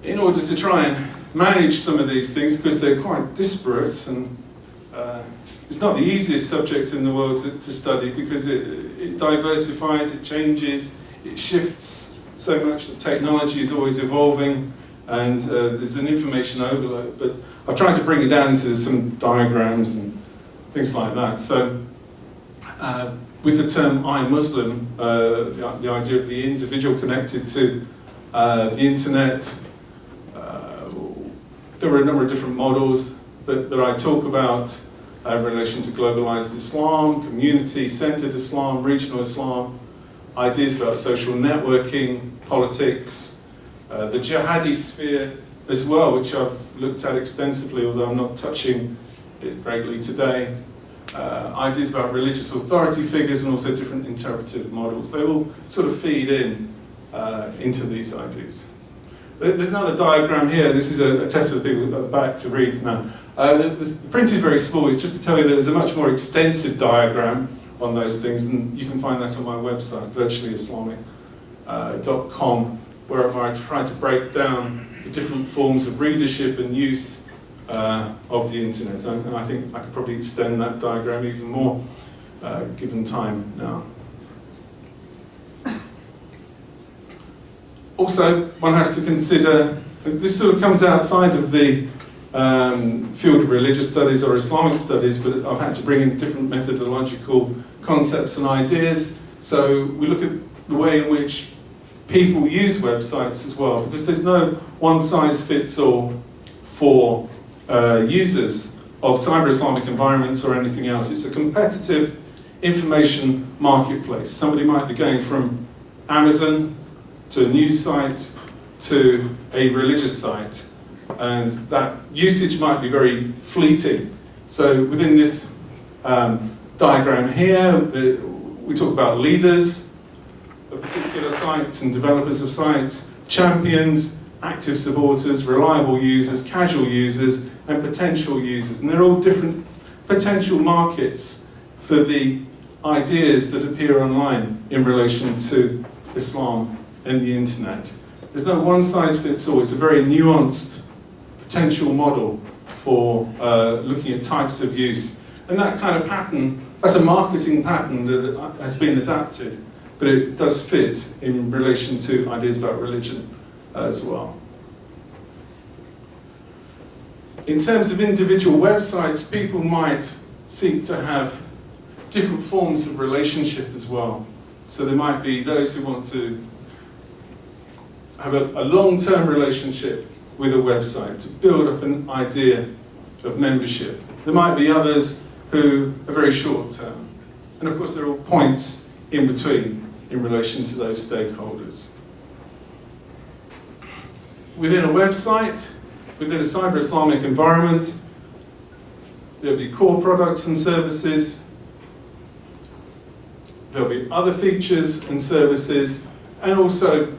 in order to try and manage some of these things, because they're quite disparate, and it's not the easiest subject in the world to study, because it diversifies, it changes, it shifts so much. The technology is always evolving, and there's an information overload. But I've tried to bring it down to some diagrams and things like that. So with the term I Muslim, the idea of the individual connected to the internet, there were a number of different models that I talk about in relation to globalized Islam, community-centered Islam, regional Islam, ideas about social networking, politics, the jihadi sphere as well, which I've looked at extensively, although I'm not touching it greatly today. Ideas about religious authority figures, and also different interpretive models. They all sort of feed into these ideas. There's another diagram here. This is a test for the people at the back to read now. The print is very small. It's just to tell you that there's a much more extensive diagram on those things, and you can find that on my website, virtuallyislamic.com, where I try to break down the different forms of readership and use of the internet. And I think I could probably extend that diagram even more, given time now. Also, one has to consider, this sort of comes outside of the field of religious studies or Islamic studies, but I've had to bring in different methodological concepts and ideas. So we look at the way in which people use websites as well, because there's no one-size-fits-all for users of cyber-Islamic environments or anything else. It's a competitive information marketplace. Somebody might be going from Amazon to a news site to a religious site, and that usage might be very fleeting. So within this diagram here, we talk about leaders of particular sites and developers of sites, champions, active supporters, reliable users, casual users, and potential users. And they're all different potential markets for the ideas that appear online in relation to Islam and the internet. There's no one-size-fits-all. It's a very nuanced potential model for looking at types of use. And that kind of pattern, that's a marketing pattern that has been adapted, but it does fit in relation to ideas about religion as well. In terms of individual websites, people might seek to have different forms of relationship as well. So there might be those who want to have a long-term relationship with a website, to build up an idea of membership. There might be others who are very short-term. And of course there are all points in between in relation to those stakeholders. Within a website, within a cyber-Islamic environment, there'll be core products and services, there'll be other features and services, and also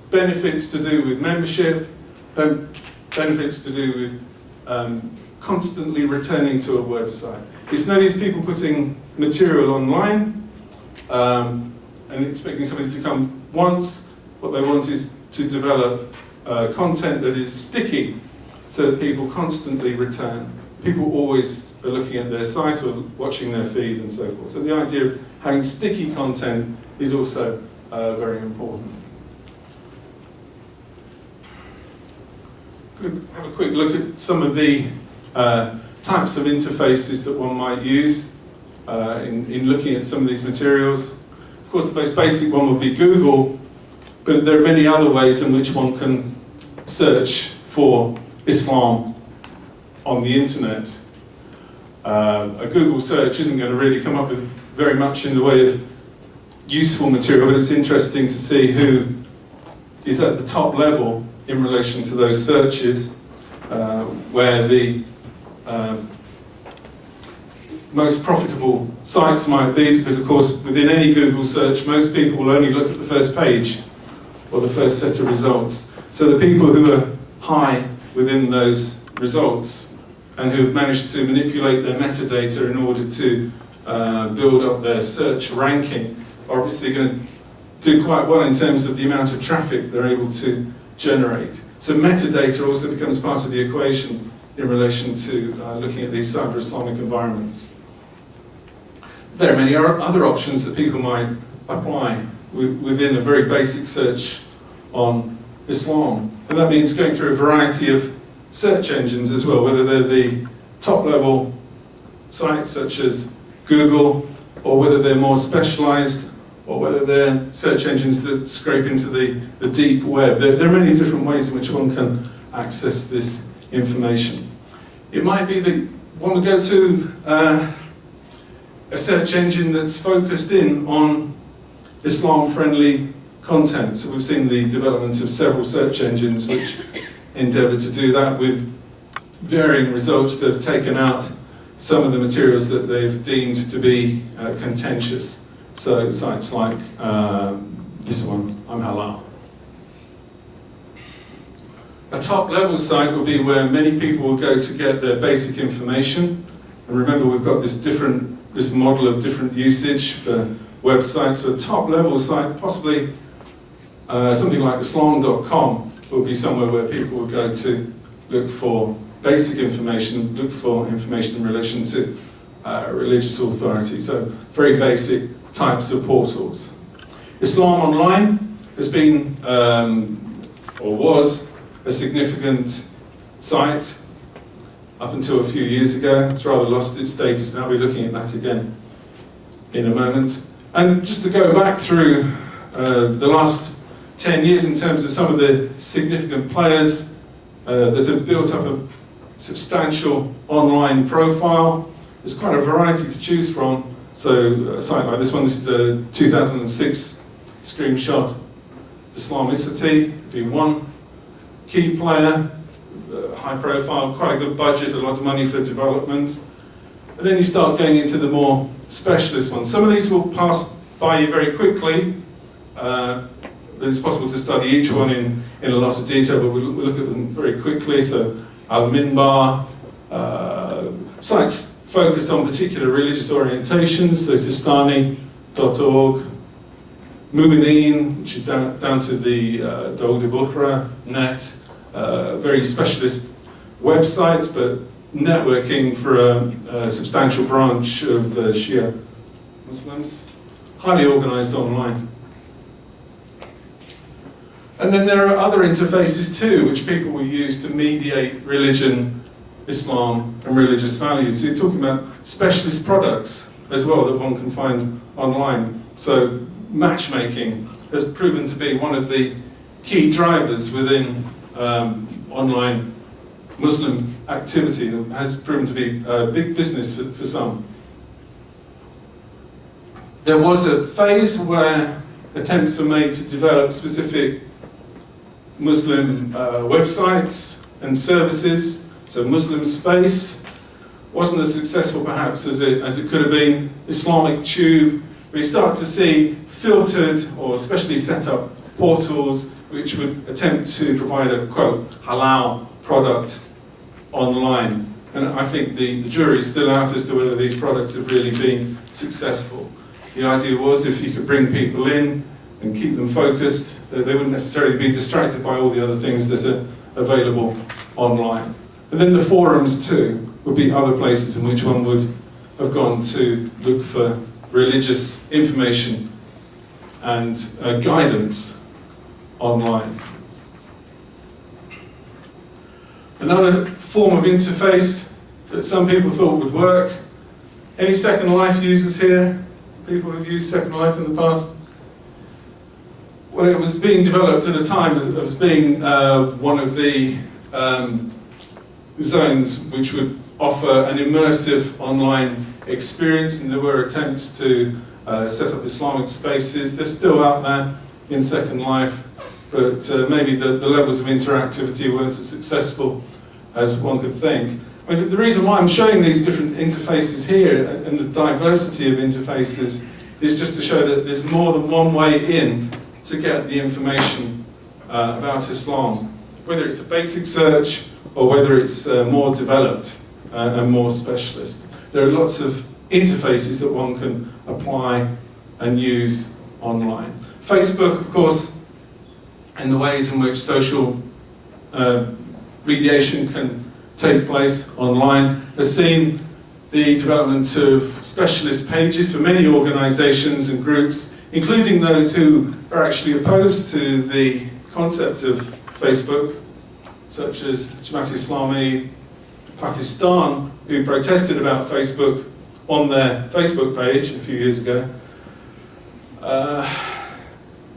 benefits to do with membership, benefits to do with constantly returning to a website. It's no use people putting material online and expecting somebody to come once. What they want is to develop content that is sticky, so that people constantly return. People always are looking at their site or watching their feed and so forth. So the idea of having sticky content is also very important. Have a quick look at some of the types of interfaces that one might use in looking at some of these materials. Of course, the most basic one would be Google, but there are many other ways in which one can search for Islam on the internet. A Google search isn't going to really come up with very much in the way of useful material, but it's interesting to see who is at the top level in relation to those searches, where the most profitable sites might be, because of course within any Google search most people will only look at the first page or the first set of results. So the people who are high within those results and who have managed to manipulate their metadata in order to build up their search ranking are obviously going to do quite well in terms of the amount of traffic they're able to generate. So metadata also becomes part of the equation in relation to looking at these cyber-Islamic environments. There are many other options that people might apply within a very basic search on Islam. And that means going through a variety of search engines as well, whether they're the top-level sites such as Google, or whether they're more specialized, or whether they're search engines that scrape into the deep web. There are many different ways in which one can access this information. It might be that one would go to a search engine that's focused in on Islam-friendly content. So we've seen the development of several search engines which endeavour to do that with varying results. They've taken out some of the materials that they've deemed to be contentious. So sites like this one, I'm Halal. A top-level site will be where many people will go to get their basic information. And remember, we've got this model of different usage for websites. So a top-level site, possibly something like Islam.com, will be somewhere where people will go to look for basic information, look for information in relation to religious authority. So very basic types of portals. Islam Online has been, or was, a significant site up until a few years ago. It's rather lost its status now. We're looking at that again in a moment. And just to go back through the last 10 years in terms of some of the significant players that have built up a substantial online profile. There's quite a variety to choose from. So a site like this one, this is a 2006 screenshot. Islamicity would be one key player, high profile, quite a good budget, a lot of money for development. And then you start going into the more specialist ones. Some of these will pass by you very quickly. It's possible to study each one in a lot of detail, but we'll look at them very quickly. So Al-Minbar, sites focused on particular religious orientations, so Sistani.org, Mu'mineen, which is down to the Dawood Bukhra net, very specialist websites, but networking for a substantial branch of the Shia Muslims, highly organized online. And then there are other interfaces too, which people will use to mediate religion, Islam, and religious values. So you're talking about specialist products as well that one can find online. So matchmaking has proven to be one of the key drivers within online Muslim activity. It has proven to be a big business for some. There was a phase where attempts were made to develop specific Muslim websites and services. So Muslim Space wasn't as successful perhaps as it could have been. Islamic Tube, we start to see filtered or specially set up portals which would attempt to provide a quote halal product online. And I think the jury is still out as to whether these products have really been successful. The idea was if you could bring people in and keep them focused, they wouldn't necessarily be distracted by all the other things that are available online. And then the forums too would be other places in which one would have gone to look for religious information and guidance online. Another form of interface that some people thought would work. Any Second Life users here? People who've used Second Life in the past? Well, it was being developed at a time as being one of the zones which would offer an immersive online experience, and there were attempts to set up Islamic spaces. They're still out there in Second Life, but maybe the levels of interactivity weren't as successful as one could think. I mean, the reason why I'm showing these different interfaces here and the diversity of interfaces is just to show that there's more than one way in to get the information about Islam, whether it's a basic search or whether it's more developed and more specialist. There are lots of interfaces that one can apply and use online. Facebook, of course, and the ways in which social mediation can take place online, has seen the development of specialist pages for many organisations and groups, including those who are actually opposed to the concept of Facebook, such as Jamaat-e-Islami Pakistan, who protested about Facebook on their Facebook page a few years ago,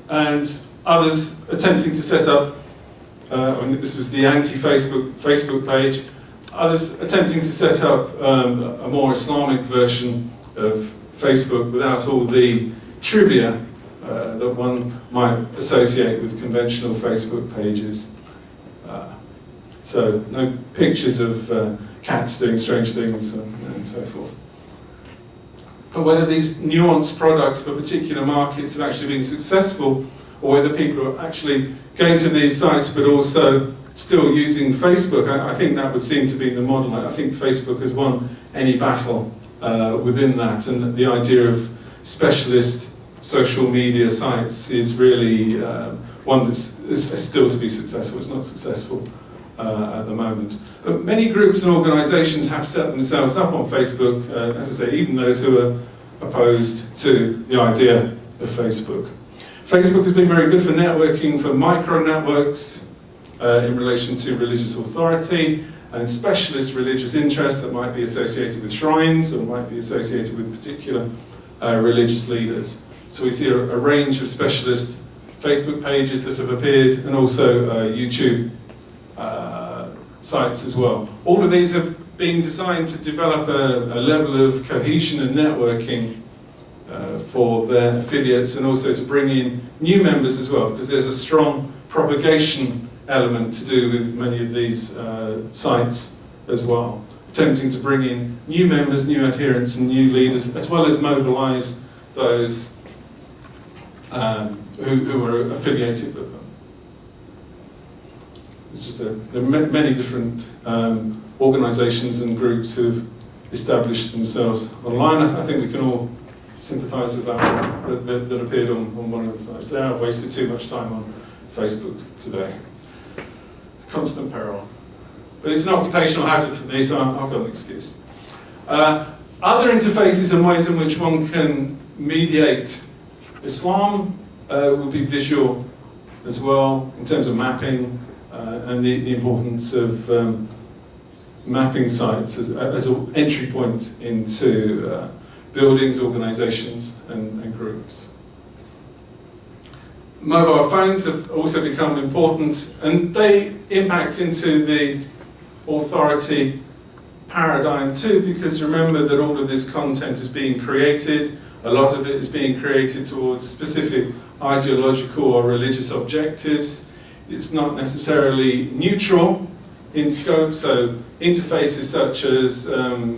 and others attempting to set up, this was the anti-Facebook Facebook page, others attempting to set up a more Islamic version of Facebook without all the trivia that one might associate with conventional Facebook pages. So no pictures of cats doing strange things and so forth. But whether these nuanced products for particular markets have actually been successful, or whether people are actually going to these sites but also still using Facebook, I think that would seem to be the model. I think Facebook has won any battle within that, and the idea of specialist social media sites is really one that's still to be successful. It's not successful at the moment. But many groups and organisations have set themselves up on Facebook, as I say, even those who are opposed to the idea of Facebook. Facebook has been very good for networking, for micro-networks in relation to religious authority and specialist religious interests that might be associated with shrines or might be associated with particular religious leaders. So we see a range of specialist Facebook pages that have appeared, and also YouTube sites as well. All of these have been designed to develop a level of cohesion and networking for their affiliates, and also to bring in new members as well, because there's a strong propagation element to do with many of these sites as well, attempting to bring in new members, new adherents and new leaders, as well as mobilise those who are affiliated with them. It's just there are many different organisations and groups who've established themselves online. I think we can all sympathise with that one that appeared on one of the sites there. I've wasted too much time on Facebook today. Constant peril. But it's an occupational hazard for me, so I've got an excuse. Other interfaces and ways in which one can mediate Islam would be visual as well, in terms of mapping and the importance of mapping sites as an entry point into buildings, organisations and groups. Mobile phones have also become important, and they impact into the authority paradigm too, because remember that all of this content is being created, a lot of it is being created towards specific ideological or religious objectives. It's not necessarily neutral in scope, so interfaces such as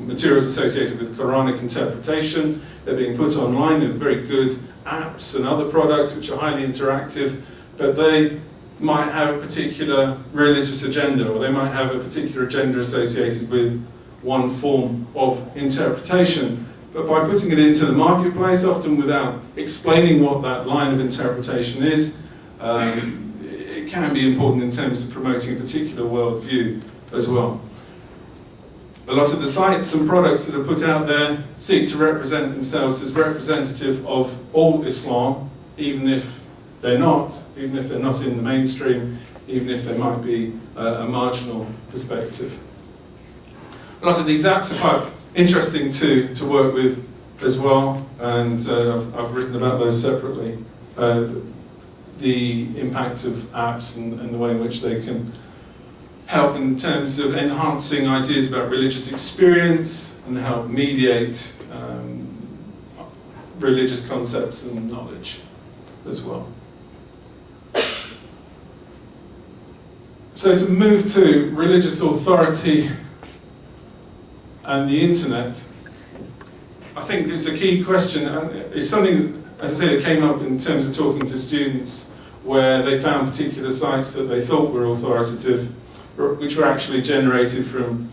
materials associated with Quranic interpretation, they're being put online in very good apps and other products which are highly interactive, but they might have a particular religious agenda, or they might have a particular agenda associated with one form of interpretation. But by putting it into the marketplace, often without explaining what that line of interpretation is, it can be important in terms of promoting a particular worldview as well. A lot of the sites and products that are put out there seek to represent themselves as representative of all Islam, even if they're not in the mainstream, even if they might be a marginal perspective. A lot of these apps are quite interesting to work with as well, and I've written about those separately. The impact of apps and the way in which they can help in terms of enhancing ideas about religious experience and help mediate religious concepts and knowledge as well. So to move to religious authority and the internet, I think it's a key question. It's something, as I say, that came up in terms of talking to students where they found particular sites that they thought were authoritative, which were actually generated from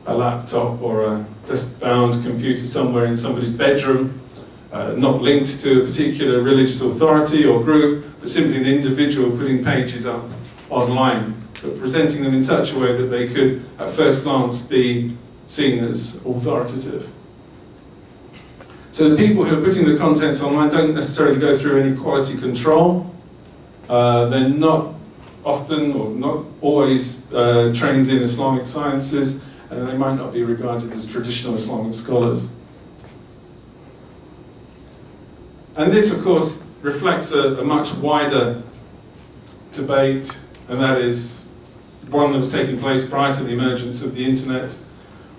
a laptop or a desk-bound computer somewhere in somebody's bedroom, not linked to a particular religious authority or group, but simply an individual putting pages up online, but presenting them in such a way that they could, at first glance, be seen as authoritative. So the people who are putting the contents online don't necessarily go through any quality control. They're not often or not always trained in Islamic sciences, and they might not be regarded as traditional Islamic scholars. And this, of course, reflects a much wider debate, and that is one that was taking place prior to the emergence of the internet,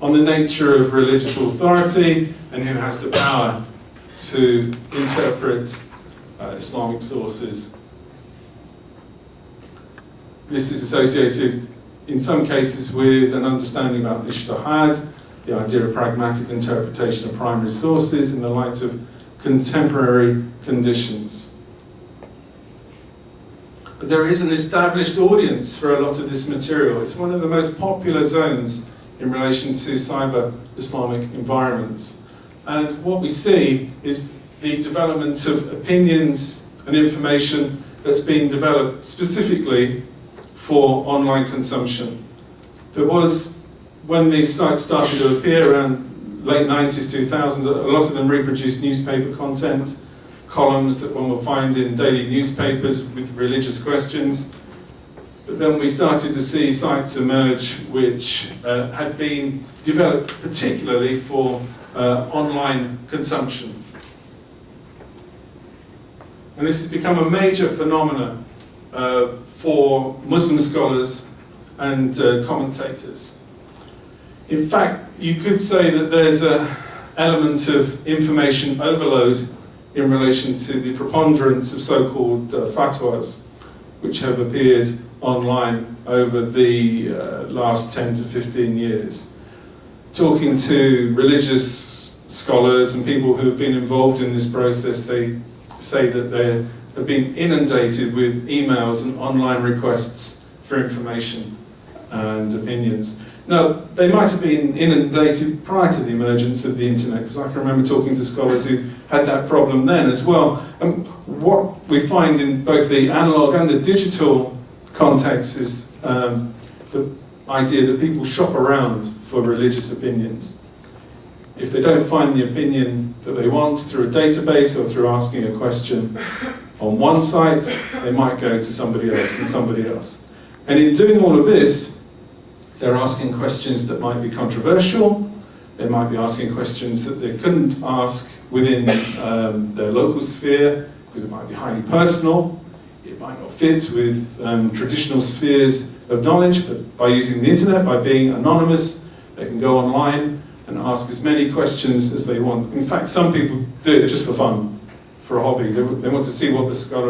on the nature of religious authority and who has the power to interpret Islamic sources. This is associated in some cases with an understanding about ijtihad, the idea of pragmatic interpretation of primary sources in the light of contemporary conditions. But there is an established audience for a lot of this material. It's one of the most popular zones in relation to cyber Islamic environments. And what we see is the development of opinions and information that's being developed specifically for online consumption. There was, when these sites started to appear around late 90s, 2000s, a lot of them reproduced newspaper content, columns that one will find in daily newspapers with religious questions. But then we started to see sites emerge which had been developed particularly for online consumption. And this has become a major phenomenon for Muslim scholars and commentators. In fact, you could say that there's an element of information overload in relation to the preponderance of so-called fatwas, which have appeared online over the last 10 to 15 years. Talking to religious scholars and people who have been involved in this process, they say that they have been inundated with emails and online requests for information and opinions. Now, they might have been inundated prior to the emergence of the internet, because I can remember talking to scholars who had that problem then as well. And what we find in both the analog and the digital context is the idea that people shop around for religious opinions. If they don't find the opinion that they want through a database or through asking a question on one site, they might go to somebody else and somebody else. And in doing all of this, they're asking questions that might be controversial. They might be asking questions that they couldn't ask within their local sphere because it might be highly personal. It might not fit with traditional spheres of knowledge, but by using the internet, by being anonymous, they can go online and ask as many questions as they want. In fact, some people do it just for fun, for a hobby. They want to see what the scholar